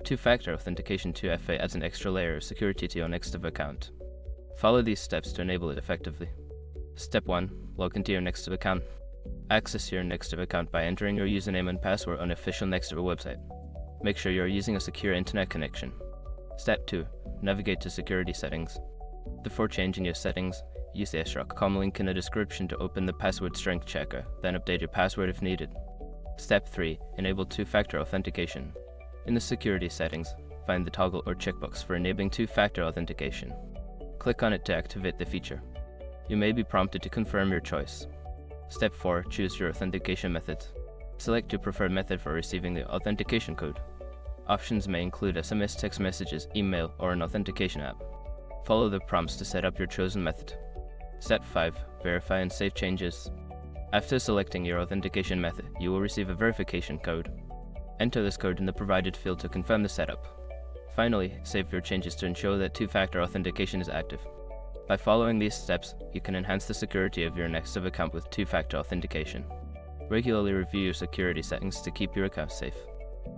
Two-factor authentication 2FA adds an extra layer of security to your Nextiva account. Follow these steps to enable it effectively. Step 1. Log into your Nextiva account. Access your Nextiva account by entering your username and password on the official Nextiva website. Make sure you are using a secure internet connection. Step 2. Navigate to Security Settings. Before changing your settings, use the *com link in the description to open the password strength checker, then update your password if needed. Step 3. Enable two-factor authentication. In the security settings, find the toggle or checkbox for enabling two-factor authentication. Click on it to activate the feature. You may be prompted to confirm your choice. Step 4. Choose your authentication method. Select your preferred method for receiving the authentication code. Options may include SMS, text messages, email, or an authentication app. Follow the prompts to set up your chosen method. Step 5. Verify and save changes. After selecting your authentication method, you will receive a verification code. Enter this code in the provided field to confirm the setup. Finally, save your changes to ensure that two-factor authentication is active. By following these steps, you can enhance the security of your Nextiva account with two-factor authentication. Regularly review your security settings to keep your account safe.